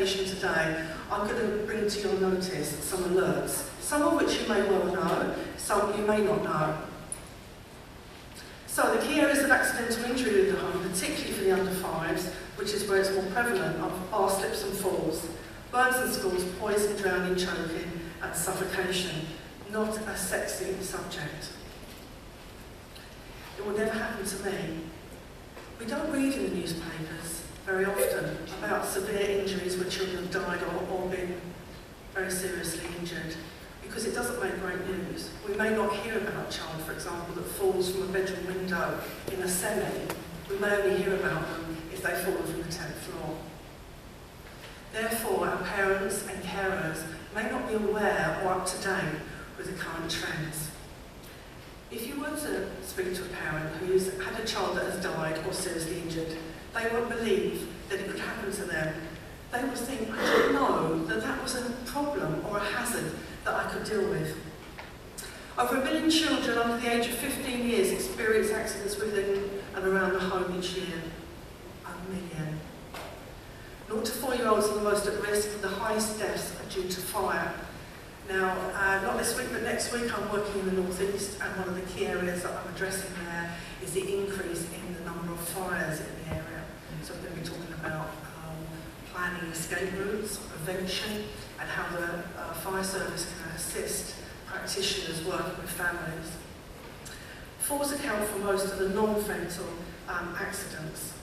presentation today, I'm going to bring to your notice some alerts, some of which you may well know, some you may not know. So the key areas of accidental injury in the home, particularly for the under 5s, which is where it's more prevalent, are slips and falls, burns and scalds, poison, drowning, choking and suffocation. Not a sexy subject. It will never happen to me. We don't read in the newspapers very often about severe injuries where children have died or been very seriously injured, because it doesn't make great news. We may not hear about a child, for example, that falls from a bedroom window in a semi. We may only hear about them if they fall from the 10th floor. Therefore, our parents and carers may not be aware or up to date with the current trends. If you were to speak to a parent who's had a child that has died or seriously injured, they won't believe that it could happen to them. They will think, I didn't know that that was a problem or a hazard that I could deal with. Over 1 million children under the age of 15 years experience accidents within and around the home each year. 1 million. 0 to 4-year-olds are the most at risk. The highest deaths are due to fire. Now, not this week, but next week, I'm working in the North East, and one of the key areas that I'm addressing there is the increase in the number of fires in the area. So we're going to be talking about planning escape routes, prevention, and how the fire service can assist practitioners working with families. Falls account for most of the non-fatal accidents.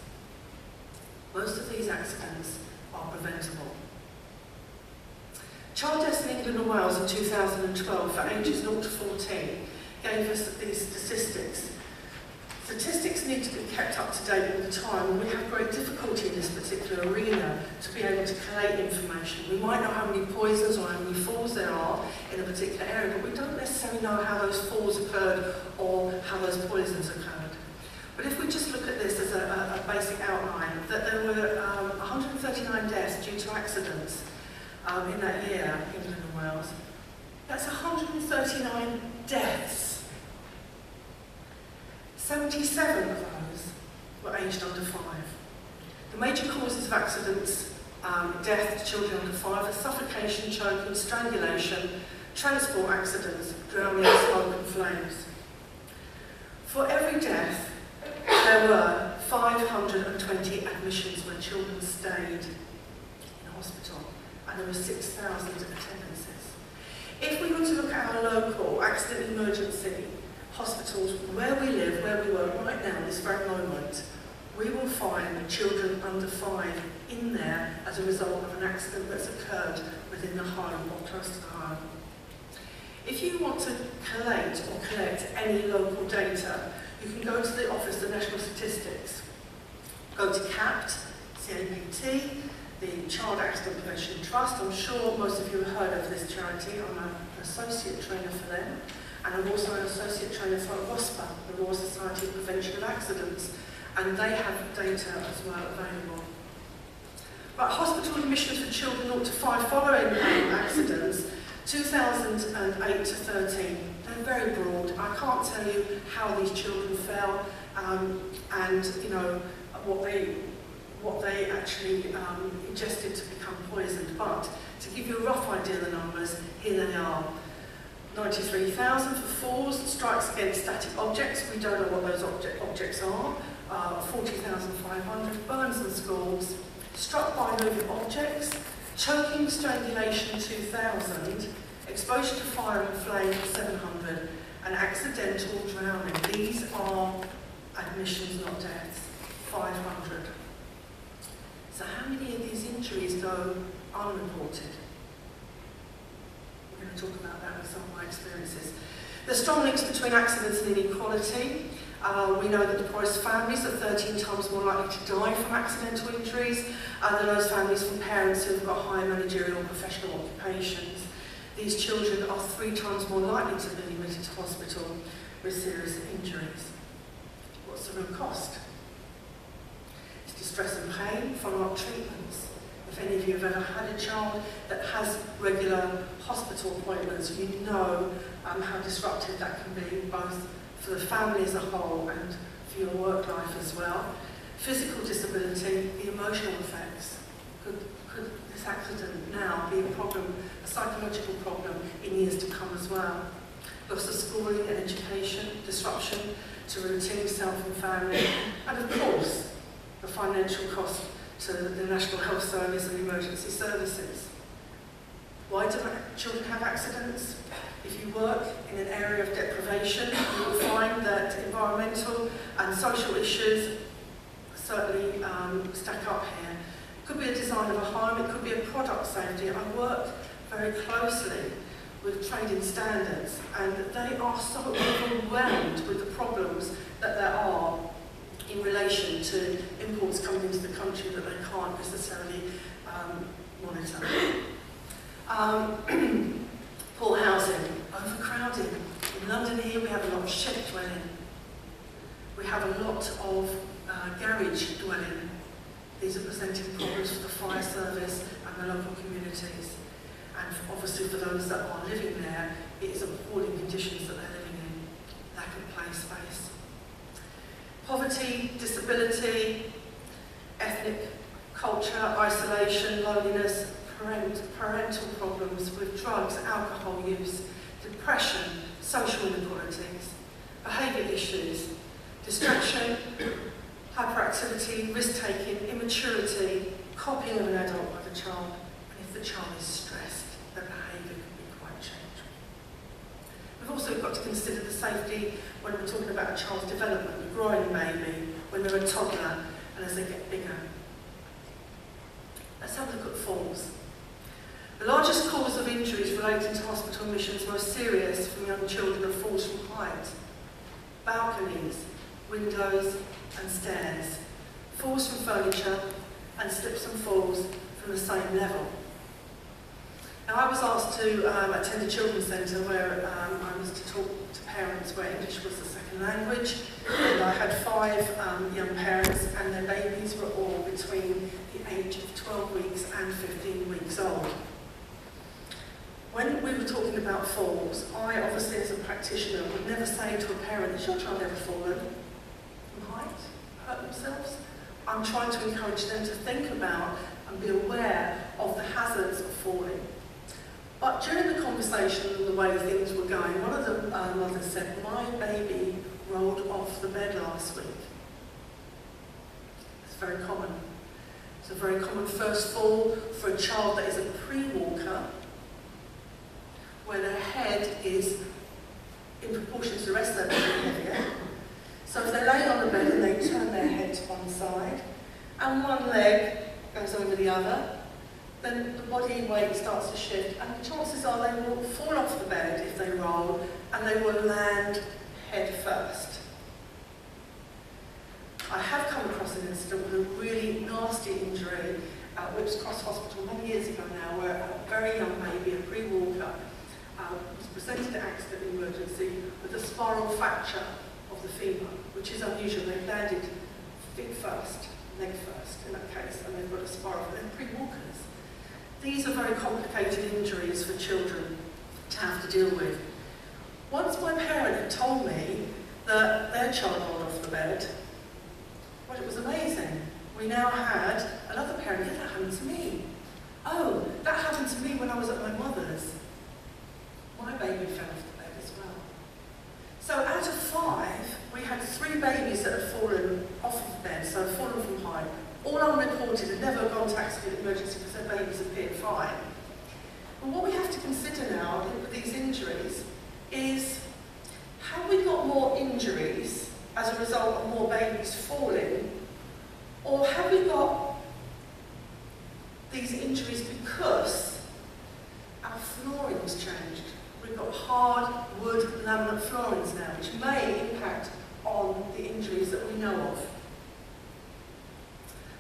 Most of these accidents are preventable. Child deaths in England and Wales in 2012 for ages 0 to 14 gave us these statistics. Statistics need to be kept up to date all the time, and we have great difficulty in this particular arena to be able to collate information. We might know how many poisons or how many falls there are in a particular area, but we don't necessarily know how those falls occurred or how those poisons occurred. But if we just look at this as a basic outline, that there were 139 deaths due to accidents in that year, England and Wales. That's 139 deaths. 77 of those were aged under 5. The major causes of accidents, death to children under 5 are suffocation, choking, strangulation, transport accidents, drowning, smoke and flames. For every death, there were 520 admissions where children stayed in hospital, and there were 6,000 attendances. If we were to look at our local accident emergency hospitals where we live, where we work right now, this very moment, we will find children under 5 in there as a result of an accident that's occurred within the home or close to the home. If you want to collate or collect any local data, you can go to the Office of National Statistics. Go to CAPT, CAPT, the Child Accident Prevention Trust. I'm sure most of you have heard of this charity. I'm an associate trainer for them. And I'm also an associate trainer for ROSPA, the Royal Society of Prevention of Accidents, and they have data as well available. But hospital admissions for children 0 to 5 following accidents, 2008 to 13, they're very broad. I can't tell you how these children fell and you know what they actually ingested to become poisoned. But to give you a rough idea of the numbers, here they are. 93,000 for falls, strikes against static objects, we don't know what those objects are, 40,500, burns and scalds, struck by moving objects, choking, strangulation 2,000, exposure to fire and flame 700, and accidental drowning. These are admissions, not deaths, 500. So how many of these injuries go unreported? We're going to talk about that with some of my experiences. There's strong links between accidents and inequality. We know that the poorest families are 13 times more likely to die from accidental injuries than those families from parents who have got higher managerial and professional occupations. These children are 3 times more likely to be admitted to hospital with serious injuries. What's the real cost? It's distress and pain, follow-up treatments. If any of you have ever had a child that has regular hospital appointments, you know how disruptive that can be, both for the family as a whole and for your work life as well. Physical disability, the emotional effects could could this accident now be a problem, a psychological problem in years to come as well? Loss of schooling and education, disruption to routine, self and family, and of course, the financial cost to the National Health Service and emergency services. Why do children have accidents? If you work in an area of deprivation, you will find that environmental and social issues certainly stack up here. It could be a design of a home, it could be a product safety. I work very closely with trading standards, and they are so overwhelmed with the problems that there are in relation to imports coming into the country that they can't necessarily monitor. Poor housing, overcrowding. In London here we have a lot of shed dwelling. We have a lot of garage dwelling. These are presenting problems for the fire service and the local communities. And obviously for those that are living there, it is appalling conditions that they're living in. Lack of play space. Poverty, disability, ethnic culture, isolation, loneliness, parental problems with drugs, alcohol use, depression, social inequalities, behaviour issues, distraction, hyperactivity, risk-taking, immaturity, copying of an adult by the child, and if the child is stressed, their behaviour can be quite changed. We've also got to consider the safety when we're talking about a child's development, a growing baby, when they're a toddler, and as they get bigger. Let's have a look at falls. The largest cause of injuries relating to hospital admissions, most serious from young children, are falls from height, balconies, windows and stairs, falls from furniture and slips and falls from the same level. Now I was asked to attend a children's centre where I was to talk to parents where English was the second language, and I had 5 young parents and their babies were all between the age of 12 weeks and 15 weeks old. When we were talking about falls, I obviously as a practitioner would never say to a parent, has your child ever fallen from height, hurt themselves? I'm trying to encourage them to think about and be aware of the hazards of falling. But during the conversation and the way things were going, one of the mothers said, my baby rolled off the bed last week. It's very common. It's a very common first fall for a child that is a pre-walker, where their head is in proportion to the rest of their body heavier. So if they're laying on the bed and they turn their head to one side, and one leg goes over the other, then the body weight starts to shift, and the chances are they will fall off the bed if they roll, and they will land head first. I have come across an incident with a really nasty injury at Whips Cross Hospital many years ago now, where a very young baby, a pre-walker, was presented to accident emergency with a spiral fracture of the femur, which is unusual. They've landed feet first, leg first in that case, and they've got a spiral. They're pre-walkers. These are very complicated injuries for children to have to deal with. Once my parent had told me that their child rolled off the bed, well, it was amazing. We now had another parent, yeah, that happened to me. Oh, that happened to me when I was at my mother's. My baby fell off the bed as well. So out of 5, we had 3 babies that had fallen off of the bed, so fallen from height, all unreported and never gone to accident emergency because their babies appeared fine. But what we have to consider now with these injuries is, have we got more injuries as a result of more babies falling, or have we got these injuries because our flooring has changed? We've got hard wood laminate floorings now, which may impact on the injuries that we know of.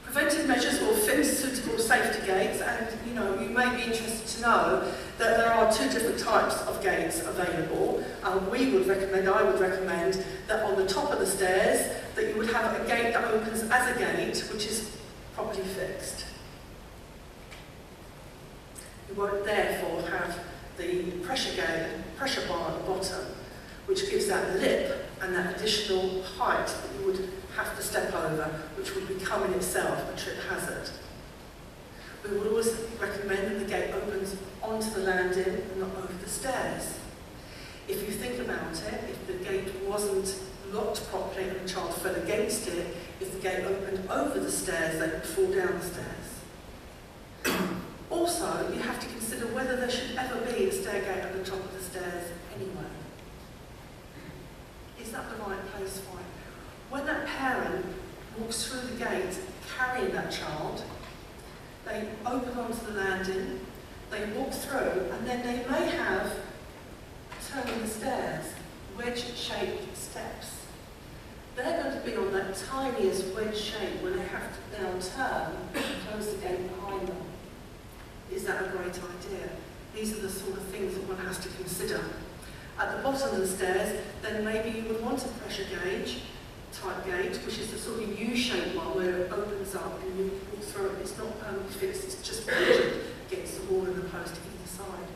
Preventive measures will fit suitable safety gates, and you may be interested to know that there are 2 different types of gates available. I would recommend that on the top of the stairs that you would have a gate that opens as a gate, which is properly fixed. You won't therefore have the pressure bar at the bottom, which gives that lip and that additional height that you would have to step over, which would become in itself a trip hazard. We would always recommend that the gate opens onto the landing and not over the stairs. If you think about it, if the gate wasn't locked properly and the child fell against it, if the gate opened over the stairs, they would fall down the stairs. Also, you have to consider whether there should ever be a stair gate at the top of the stairs anyway. Is that the right place for it? When that parent walks through the gate carrying that child, they open onto the landing, they walk through, and then they may have, turning the stairs, wedge-shaped steps. They're going to be on that tiniest wedge shape when they have to now turn and close the gate behind them. Is that a great idea? These are the sort of things that one has to consider. At the bottom of the stairs, then maybe you would want a pressure gauge type gate, which is the sort of U-shaped one where it opens up and you walk through it. It's not permanently fixed, it's just rigid against the wall and the post either side.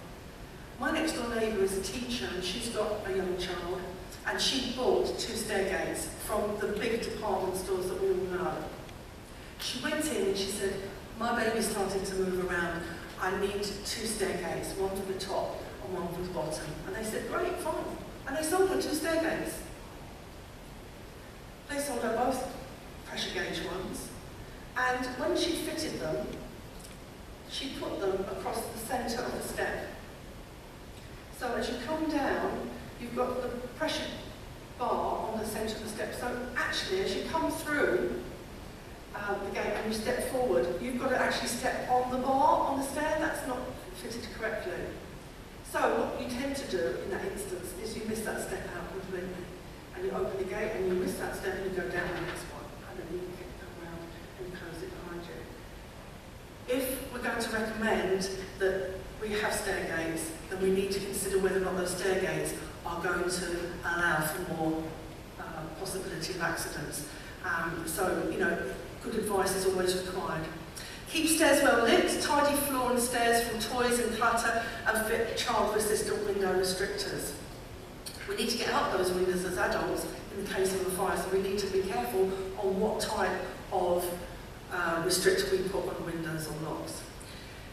My next door neighbour is a teacher and she's got a young child, and she bought 2 stair gates from the big department stores that we all know. She went in and she said, my baby's starting to move around, I need 2 stair gates, one for the top and one for the bottom. And they said, great, fine. And they sold her 2 stair gates. They sold her both pressure gauge ones, and when she fitted them, she put them across the centre of the step. So as you come down, you've got the pressure bar on the centre of the step. So actually, as you come through the gate and you step forward, you've got to actually step on the bar on the stair. That's not fitted correctly. So what you tend to do in that instance is you miss that step out completely. And you open the gate and you miss that step and you go down the next one. And then you can come around and close it behind you. If we're going to recommend that we have stair gates, then we need to consider whether or not those stair gates are going to allow for more possibility of accidents. So, you know, good advice is always required. Keep stairs well lit, tidy floor and stairs from toys and clutter, and fit child-resistant window restrictors. We need to get out those windows as adults in the case of a fire, so we need to be careful on what type of restrictor we put on windows or locks.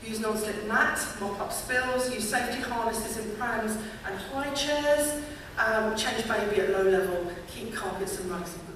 Use non-slip mats, mop up spills, use safety harnesses in prams and high chairs, change baby at low level, keep carpets and rugs in good